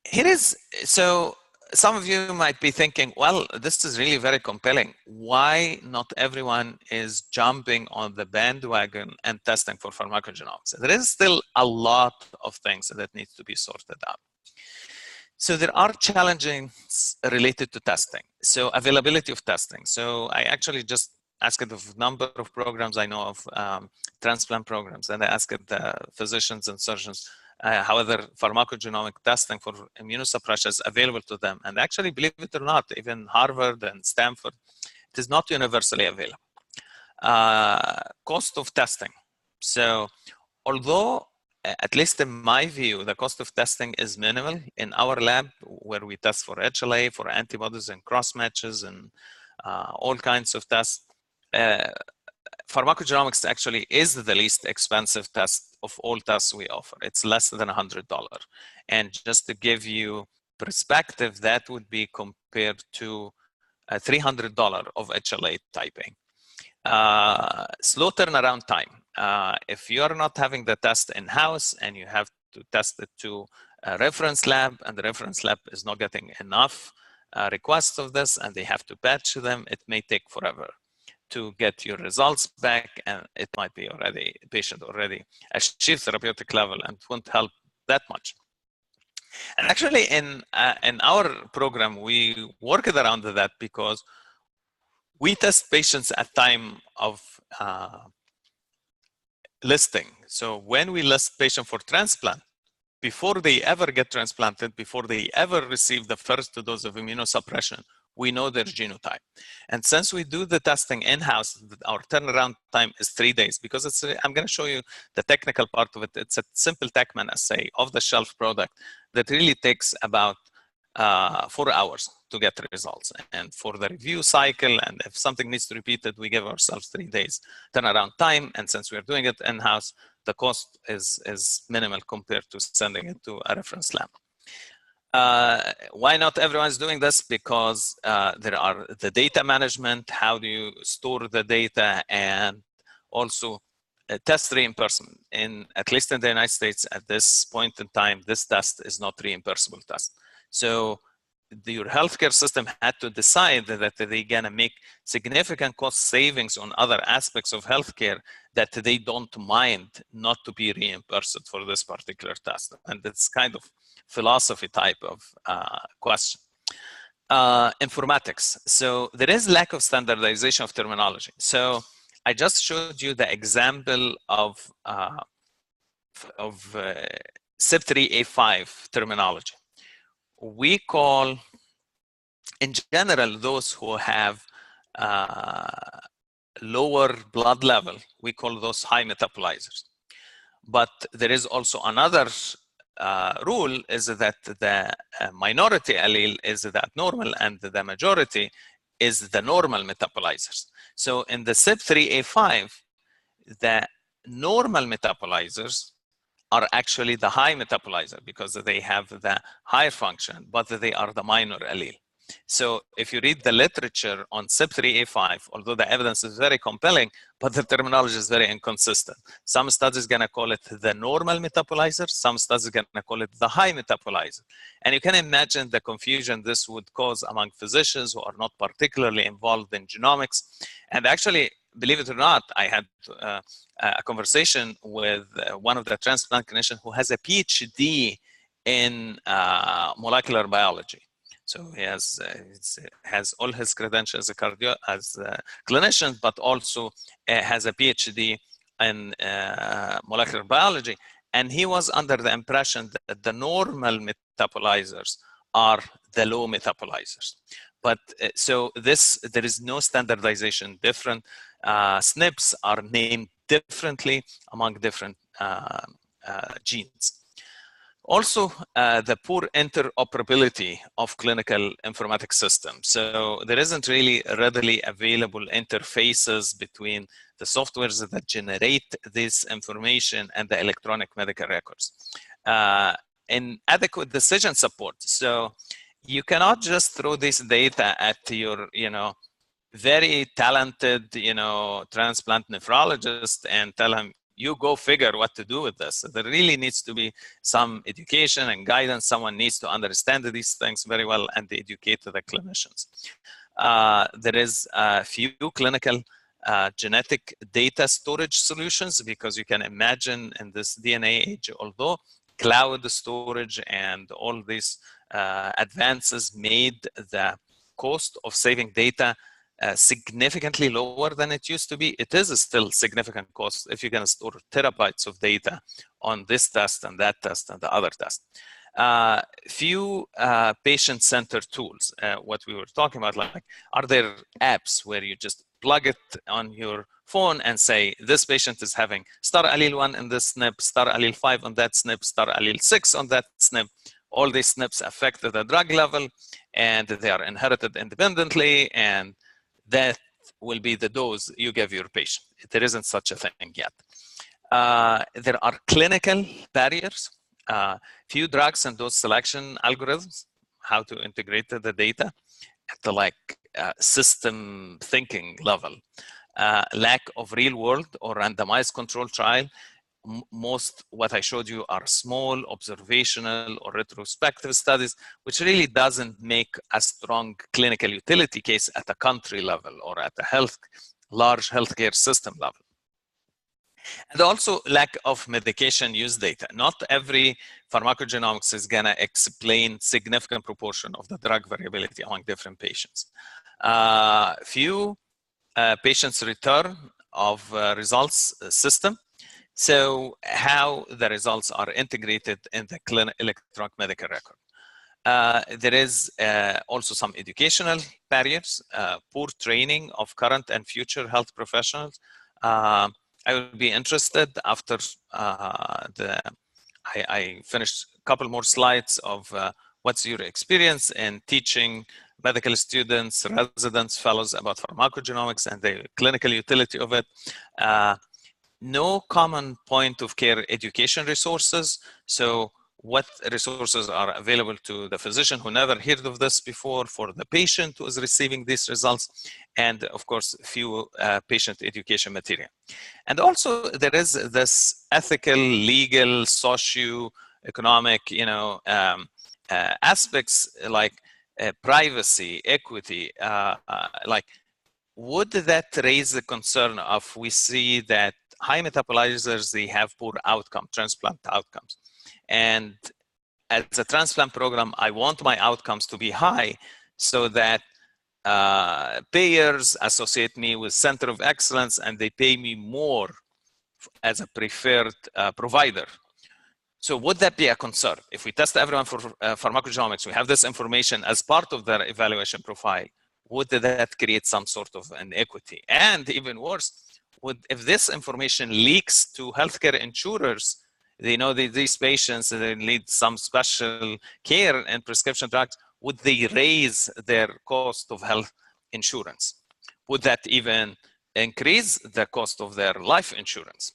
here is, so some of you might be thinking, well, this is really very compelling. Why not everyone is jumping on the bandwagon and testing for pharmacogenomics? There is still a lot of things that need to be sorted out. So there are challenges related to testing. So availability of testing. So I actually just asked the number of programs I know of, transplant programs, and I asked the physicians and surgeons however pharmacogenomic testing for immunosuppression is available to them. And actually, believe it or not, even Harvard and Stanford, it is not universally available. Cost of testing. So although, at least in my view, the cost of testing is minimal in our lab, where we test for HLA, for antibodies and cross matches and all kinds of tests. Pharmacogenomics actually is the least expensive test of all tests we offer. It's less than $100. And just to give you perspective, that would be compared to $300 of HLA typing. Slow turnaround time. If you are not having the test in-house and you have to test it to a reference lab, and the reference lab is not getting enough requests of this, and they have to batch them, it may take forever to get your results back, and it might be already, patient already achieved therapeutic level and won't help that much. And actually in our program, we worked around that because we test patients at time of listing. So when we list patient for transplant, before they ever get transplanted, before they ever receive the first dose of immunosuppression, we know their genotype. And since we do the testing in-house, our turnaround time is 3 days, because it's, I'm going to show you the technical part of it. It's a simple TaqMan assay, off-the-shelf product that really takes about 4 hours to get the results. And for the review cycle, and if something needs to be repeated, we give ourselves 3 days turnaround time. And since we're doing it in-house, the cost is minimal compared to sending it to a reference lab. Why not everyone's doing this? Because there are the data management, how do you store the data, and also test reimbursement. At least in the United States, at this point in time, this test is not reimbursable test. So your healthcare system had to decide that they're gonna make significant cost savings on other aspects of healthcare that they don't mind not to be reimbursed for this particular test. And it's kind of philosophy type of question. Informatics. So there is lack of standardization of terminology. So I just showed you the example of CYP3A5 terminology. We call, in general, those who have lower blood level, we call those high metabolizers. But there is also another rule, is that the minority allele is the abnormal and the majority is the normal metabolizers. So in the CYP3A5, the normal metabolizers are actually the high metabolizer because they have the higher function, but they are the minor allele. So if you read the literature on CYP3A5, although the evidence is very compelling, but the terminology is very inconsistent. Some studies are going to call it the normal metabolizer, some studies are going to call it the high metabolizer. And you can imagine the confusion this would cause among physicians who are not particularly involved in genomics. And actually, believe it or not, I had a conversation with one of the transplant clinicians who has a PhD in molecular biology. So he has all his credentials as a clinician, but also has a PhD in molecular biology. And he was under the impression that the normal metabolizers are the low metabolizers. But so there is no standardization. Different SNPs are named differently among different genes. Also, the poor interoperability of clinical informatics systems. So there isn't really readily available interfaces between the softwares that generate this information and the electronic medical records. Inadequate decision support. So you cannot just throw this data at your, very talented, transplant nephrologist and tell him, you go figure what to do with this. There really needs to be some education and guidance. Someone needs to understand these things very well and educate the clinicians. There is a few clinical genetic data storage solutions, because you can imagine in this DNA age, although cloud storage and all these advances made the cost of saving data significantly lower than it used to be, it is still significant cost if you're going to store terabytes of data on this test and that test and the other test. Few patient-centered tools, what we were talking about, like, are there apps where you just plug it on your phone and say, this patient is having star allele 1 in this SNP, star allele 5 on that SNP, star allele 6 on that SNP. All these SNPs affect the drug level and they are inherited independently, and that will be the dose you give your patient. There isn't such a thing yet. There are clinical barriers. Few drugs and dose selection algorithms, how to integrate the data at the system thinking level. Lack of real world or randomized control trial. Most what I showed you are small observational or retrospective studies, which really doesn't make a strong clinical utility case at a country level or at a large healthcare system level. And also lack of medication use data. Not every pharmacogenomics is gonna explain significant proportion of the drug variability among different patients. Few patients return of results system. So how the results are integrated in the electronic medical record. There is also some educational barriers, poor training of current and future health professionals. I would be interested after I finished a couple more slides of what's your experience in teaching medical students, residents, fellows about pharmacogenomics and the clinical utility of it. No common point of care education resources. So what resources are available to the physician who never heard of this before, for the patient who is receiving these results, and of course, few patient education material. And also there is this ethical, legal, socio-economic, aspects like privacy, equity, would that raise the concern of, we see that high metabolizers, they have poor outcome, transplant outcomes. And as a transplant program, I want my outcomes to be high so that payers associate me with center of excellence and they pay me more as a preferred provider. So would that be a concern? If we test everyone for pharmacogenomics, we have this information as part of their evaluation profile, would that create some sort of inequity? And even worse, if this information leaks to healthcare insurers, they know that these patients they need some special care and prescription drugs, would they raise their cost of health insurance? Would that even increase the cost of their life insurance?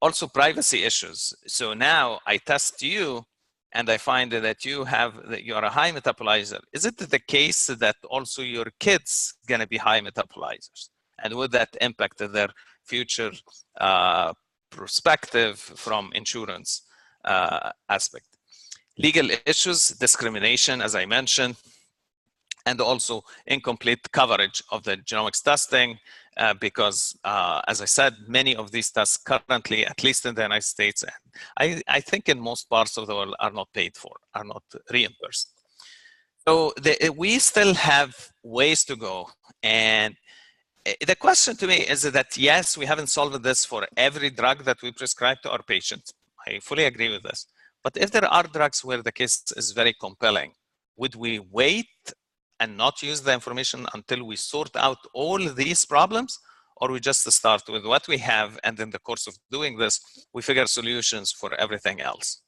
Also, privacy issues. So now I test you and I find that you are a high metabolizer. Is it the case that also your kids gonna be high metabolizers? And would that impact their future perspective from insurance aspect? Legal issues, discrimination, as I mentioned, and also incomplete coverage of the genomics testing, because, as I said, many of these tests currently, at least in the United States, and I think in most parts of the world, are not paid for, are not reimbursed. So we still have ways to go. And the question to me is that, yes, we haven't solved this for every drug that we prescribe to our patients. I fully agree with this. But if there are drugs where the case is very compelling, would we wait and not use the information until we sort out all these problems? Or we just start with what we have, and in the course of doing this, we figure solutions for everything else?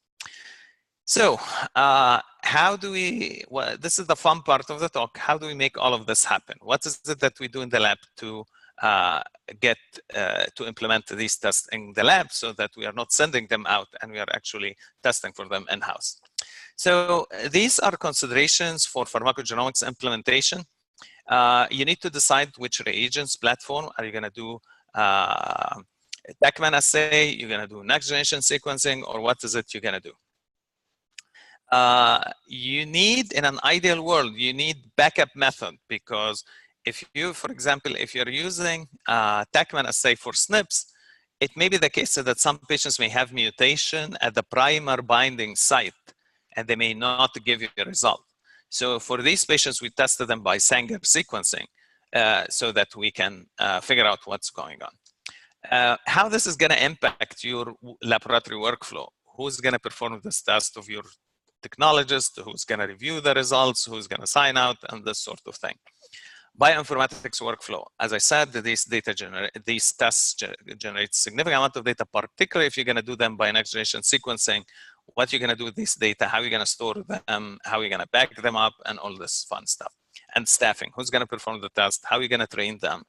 So how do we, well, this is the fun part of the talk, how do we make all of this happen? What is it that we do in the lab to to implement these tests in the lab so that we are not sending them out and we are actually testing for them in-house? So these are considerations for pharmacogenomics implementation. You need to decide which reagents platform. Are you going to do Beckman assay? You're going to do next generation sequencing, or what is it you're going to do? You need, in an ideal world, you need backup method, because if you, for example, if you're using Beckman assay for SNPs, it may be the case that some patients may have mutation at the primer binding site, and they may not give you a result. So for these patients, we tested them by Sanger sequencing so that we can figure out what's going on. How this is going to impact your laboratory workflow? Who's going to perform this test of your technologist? Who's going to review the results? Who's going to sign out? And this sort of thing. Bioinformatics workflow. As I said, these tests generate significant amount of data, particularly if you're going to do them by next generation sequencing. What you're going to do with this data, how you're going to store them, how you're going to back them up, and all this fun stuff. And staffing, who's going to perform the test, how you're going to train them.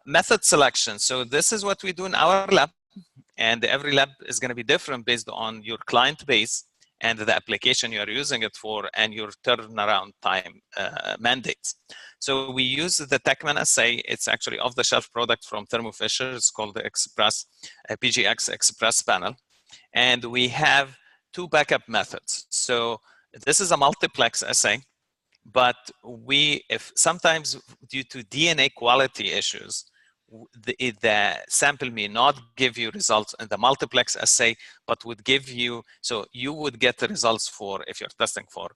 Method selection. So this is what we do in our lab, and every lab is going to be different based on your client base and the application you are using it for, and your turnaround time mandates. So we use the Beckman assay. It's actually off-the-shelf product from Thermo Fisher. It's called the PGX Express panel. And we have two backup methods. So this is a multiplex assay, but if sometimes due to DNA quality issues, the sample may not give you results in the multiplex assay, but would give you, so you would get the results for, if you're testing for,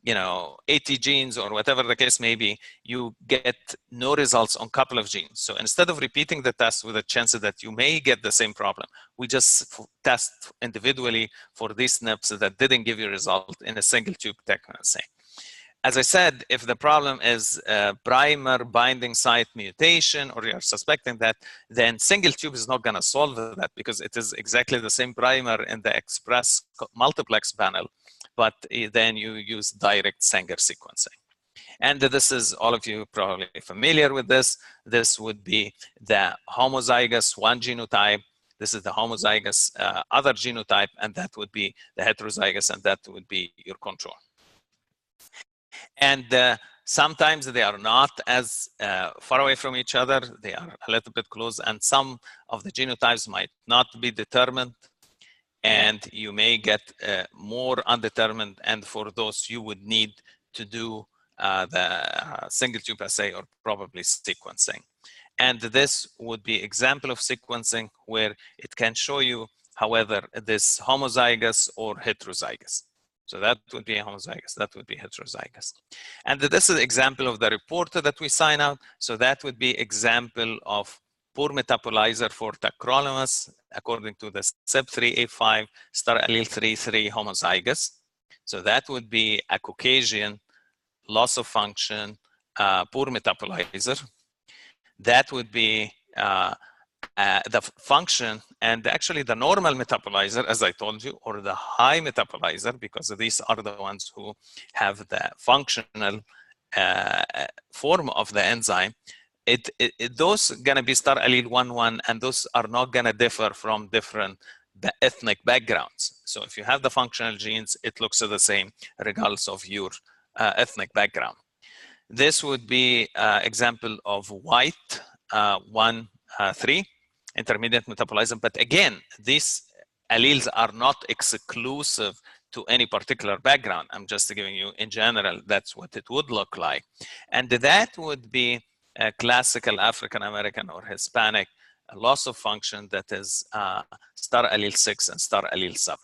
80 genes or whatever the case may be, you get no results on a couple of genes. So instead of repeating the test with a chance that you may get the same problem, we just test individually for these SNPs that didn't give you a result in a single tube Beckman assay. As I said, if the problem is primer binding site mutation, or you're suspecting that, then single tube is not going to solve that, because it is exactly the same primer in the Express multiplex panel, but then you use direct Sanger sequencing. And this is, all of you probably familiar with this. This would be the homozygous one genotype. This is the homozygous other genotype, and that would be the heterozygous, and that would be your control. And sometimes they are not as far away from each other. They are a little bit close, and some of the genotypes might not be determined, and you may get more undetermined. And for those, you would need to do the single tube assay or probably sequencing. And this would be example of sequencing where it can show you whether this homozygous or heterozygous. So that would be homozygous, that would be heterozygous. And this is an example of the report that we sign out. So that would be example of poor metabolizer for tacrolimus according to the CYP3A5 star allele 3 homozygous. So that would be a Caucasian, loss of function, poor metabolizer. That would be the function, and actually the normal metabolizer, as I told you, or the high metabolizer, because these are the ones who have the functional form of the enzyme, those gonna be star allele 1-1, and those are not gonna differ from different ethnic backgrounds. So if you have the functional genes, it looks the same regardless of your ethnic background. This would be example of white 1-3 intermediate metabolism, but again, these alleles are not exclusive to any particular background. I'm just giving you in general, that's what it would look like. And that would be a classical African-American or Hispanic loss of function that is star allele 6 and star allele 7.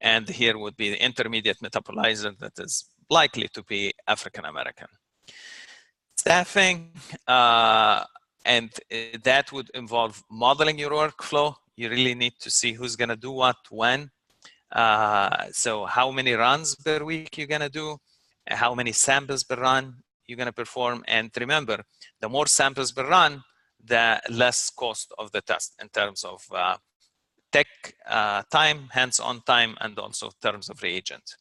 And here would be the intermediate metabolizer that is likely to be African-American. Staffing, and that would involve modeling your workflow. You really need to see who's gonna do what, when. So how many runs per week you're gonna do, how many samples per run you're gonna perform. And remember, the more samples per run, the less cost of the test in terms of tech time, hands-on time, and also terms of reagent.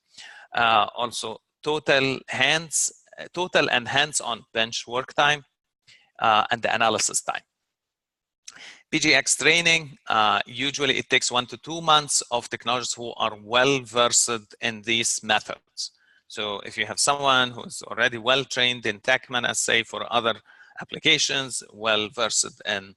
Also total and hands-on bench work time, and the analysis time. PGX training, usually it takes 1 to 2 months of technologists who are well versed in these methods. So if you have someone who's already well trained in TaqMan assay for other applications, well versed in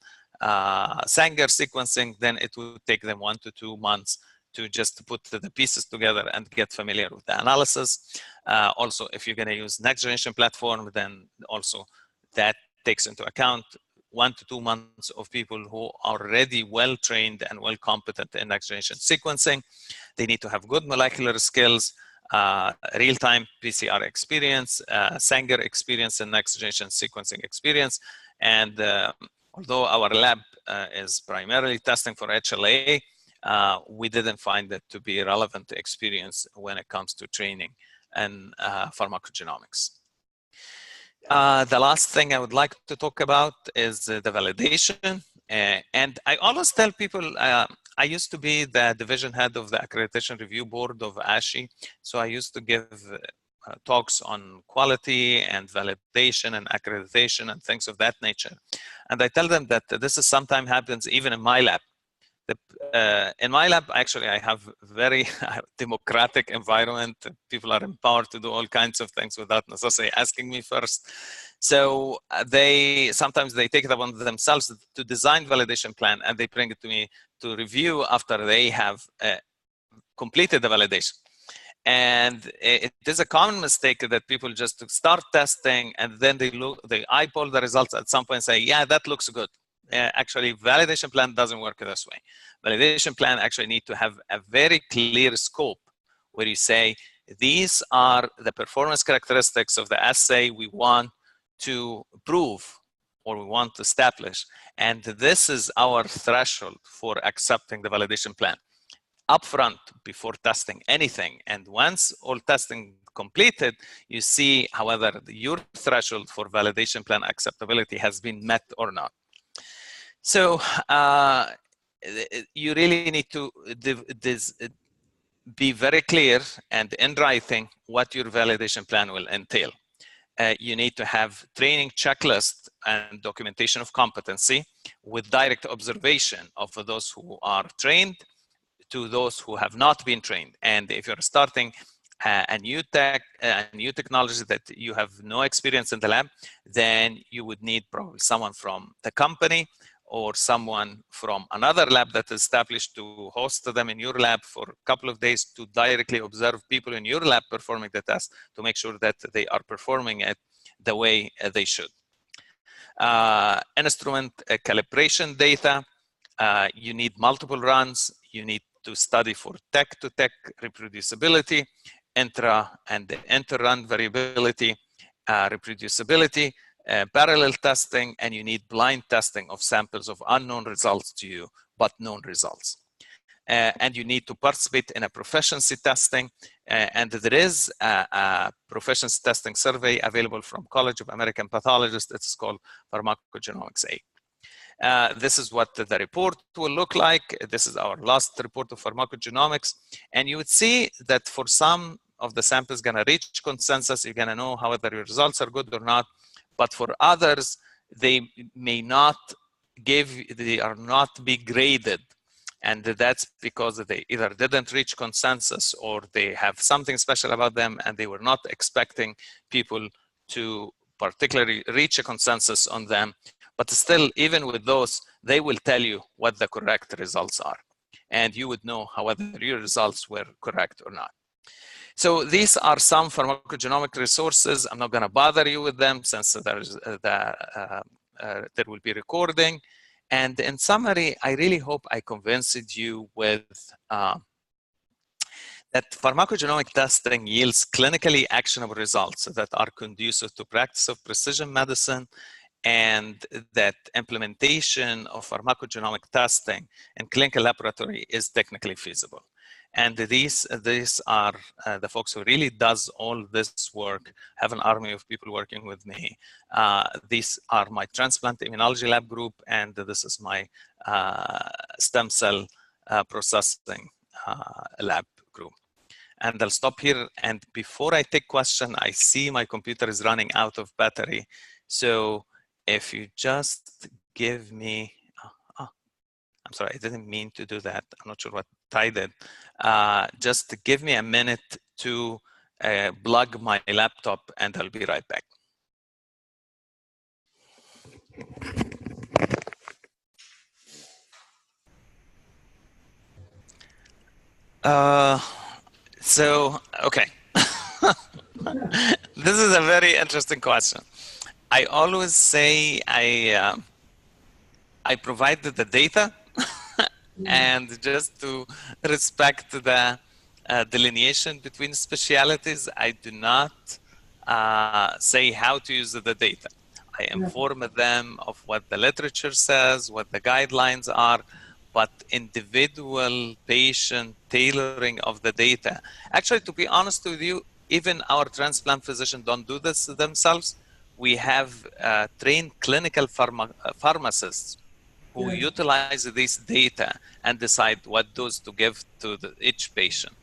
Sanger sequencing, then it would take them 1 to 2 months to just put the pieces together and get familiar with the analysis. Also, if you're going to use next generation platform, then also that takes into account 1 to 2 months of people who are already well trained and well competent in next generation sequencing. They need to have good molecular skills, real-time PCR experience, Sanger experience, and next generation sequencing experience. And although our lab is primarily testing for HLA, we didn't find that to be a relevant experience when it comes to training and pharmacogenomics. The last thing I would like to talk about is the validation. And I always tell people, I used to be the division head of the Accreditation Review Board of ASHI. So I used to give talks on quality and validation and accreditation and things of that nature. And I tell them that this is sometimes happens even in my lab. In my lab, actually, I have very democratic environment. People are empowered to do all kinds of things without necessarily asking me first. So sometimes they take it upon themselves to design validation plan, and they bring it to me to review after they have completed the validation. And it is a common mistake that people just start testing and then they eyeball the results at some point and say, yeah, that looks good. Actually, validation plan doesn't work this way. Validation plan actually need to have a very clear scope where you say, these are the performance characteristics of the assay we want to prove or we want to establish. And this is our threshold for accepting the validation plan. Upfront before testing anything. And once all testing completed, you see, however, your threshold for validation plan acceptability has been met or not. So you really need to be very clear and in writing what your validation plan will entail. You need to have training checklist and documentation of competency with direct observation of those who are trained to those who have not been trained. And if you're starting a new technology that you have no experience in the lab, then you would need probably someone from the company or someone from another lab that is established to host them in your lab for a couple of days to directly observe people in your lab performing the test to make sure that they are performing it the way they should. Instrument calibration data, you need multiple runs, you need to study for tech-to-tech reproducibility, intra and inter-run variability, reproducibility, parallel testing, and you need blind testing of samples of unknown results to you, but known results. And you need to participate in a proficiency testing. And there is a proficiency testing survey available from College of American Pathologists. It's called Pharmacogenomics 8. This is what the report will look like. This is our last report of pharmacogenomics. And you would see that for some of the sample is going to reach consensus. You're going to know whether your results are good or not. But for others, they may not they are not be graded. And that's because they either didn't reach consensus or they have something special about them and they were not expecting people to particularly reach a consensus on them. But still, even with those, they will tell you what the correct results are. And you would know whether your results were correct or not. So these are some pharmacogenomic resources. I'm not going to bother you with them since there's there will be recording. And in summary, I really hope I convinced you with that pharmacogenomic testing yields clinically actionable results that are conducive to practice of precision medicine, and that implementation of pharmacogenomic testing in clinical laboratory is technically feasible. And these are the folks who really does all this work, have an army of people working with me. These are my transplant immunology lab group, and this is my stem cell processing lab group. And I'll stop here. And before I take question, I see my computer is running out of battery. So if you just give me, I'm sorry, I didn't mean to do that. I'm not sure what I did. Just give me a minute to plug my laptop and I'll be right back. Okay. This is a very interesting question. I always say I provided the data and just to respect the delineation between specialities, I do not say how to use the data. I inform them of what the literature says, what the guidelines are, but individual patient tailoring of the data. Actually, to be honest with you, even our transplant physicians don't do this themselves. We have trained clinical pharmacists who utilize this data and decide what dose to give to each patient.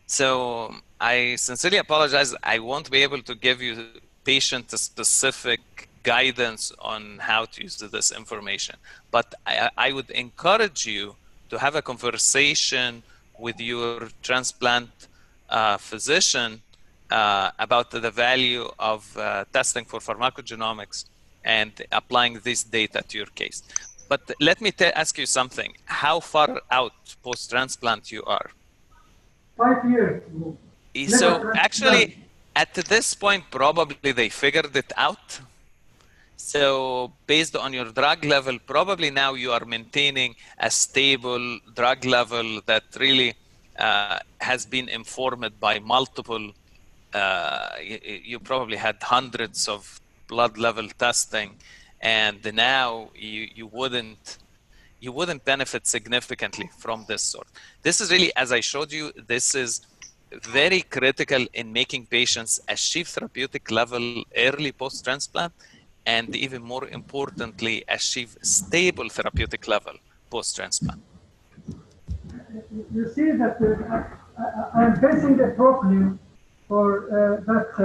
So I sincerely apologize. I won't be able to give you patient-specific guidance on how to use this information. But I would encourage you to have a conversation with your transplant physician about the value of testing for pharmacogenomics and applying this data to your case. But let me ask you something. How far out post-transplant you are? 5 years. So actually, at this point, probably they figured it out. So based on your drug level, probably now you are maintaining a stable drug level that really has been informed by multiple, you probably had hundreds of blood level testing, and now you wouldn't benefit significantly from this sort. This is really, as I showed you, this is very critical in making patients achieve therapeutic level early post-transplant, and even more importantly, achieve stable therapeutic level post-transplant. You see that I'm facing a problem for that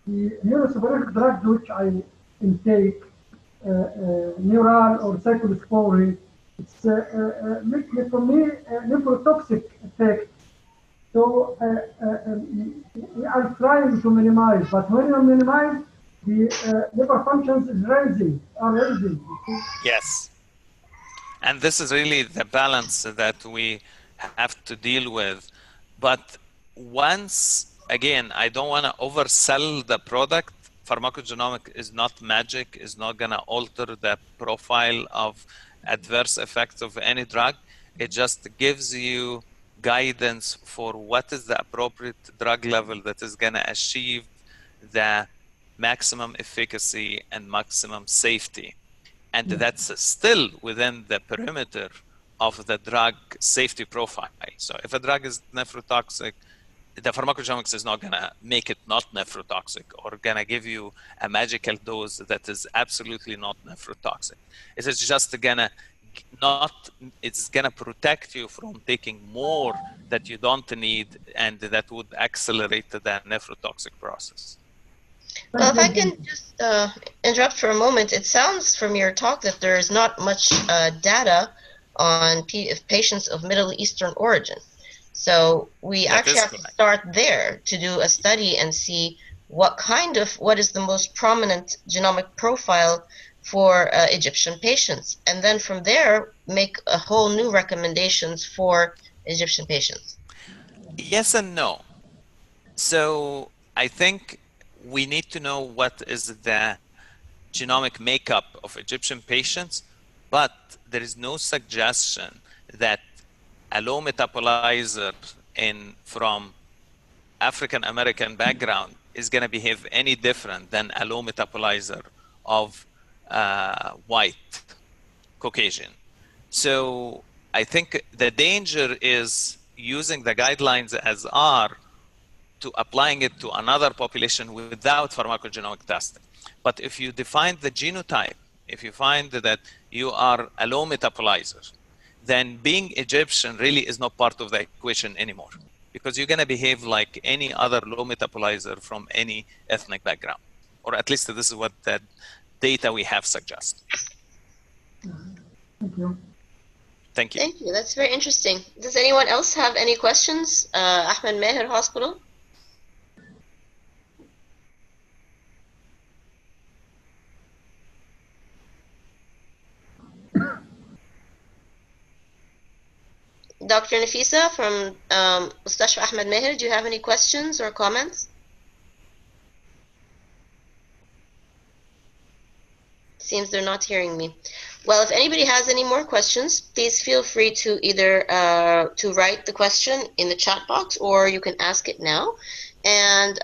the immunosuppressive drugs which I intake, neural or cyclosporine, it's for me a nephrotoxic effect. So we are trying to minimize, but when you minimize, the liver functions is rising. Yes. And this is really the balance that we have to deal with. But once, again, I don't want to oversell the product. Pharmacogenomics is not magic, is not going to alter the profile of adverse effects of any drug. It just gives you guidance for what is the appropriate drug level that is going to achieve the maximum efficacy and maximum safety. And that's still within the perimeter of the drug safety profile. So if a drug is nephrotoxic, the pharmacogenomics is not going to make it not nephrotoxic or going to give you a magical dose that is absolutely not nephrotoxic. It is just going to it's going to protect you from taking more that you don't need, and that would accelerate the nephrotoxic process. Well, if I can just interrupt for a moment, it sounds from your talk that there is not much data on patients of Middle Eastern origin. So we actually have to start there to do a study and see what is the most prominent genomic profile for Egyptian patients. And then from there, make a whole new recommendations for Egyptian patients. Yes and no. So I think we need to know what is the genomic makeup of Egyptian patients, but there is no suggestion that a low metabolizer from African American background is going to behave any different than a low metabolizer of white Caucasian. So I think the danger is using the guidelines as are to applying it to another population without pharmacogenomic testing. But if you define the genotype, if you find that you are a low metabolizer, then being Egyptian really is not part of the equation anymore, because you're going to behave like any other low metabolizer from any ethnic background, or at least this is what the data we have suggests. Thank you. Thank you. Thank you. That's very interesting. Does anyone else have any questions? Ahmed Meher Hospital? Dr. Nafisa from Mustashfa Ahmed Meher, do you have any questions or comments? Seems they're not hearing me. Well, if anybody has any more questions, please feel free to either to write the question in the chat box, or you can ask it now. And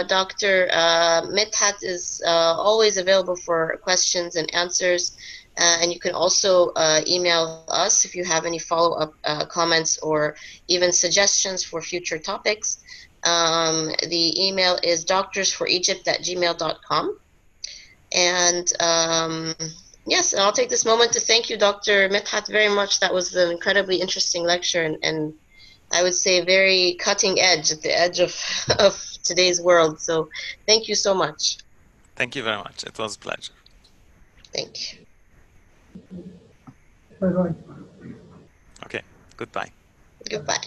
Dr. Medhat is always available for questions and answers. And you can also email us if you have any follow-up comments or even suggestions for future topics. The email is doctorsforegypt@gmail.com. And yes, and I'll take this moment to thank you, Dr. Medhat, very much. That was an incredibly interesting lecture, and I would say very cutting edge, at the edge of today's world. So thank you so much. Thank you very much. It was a pleasure. Thank you. Bye-bye. Okay, goodbye. Goodbye.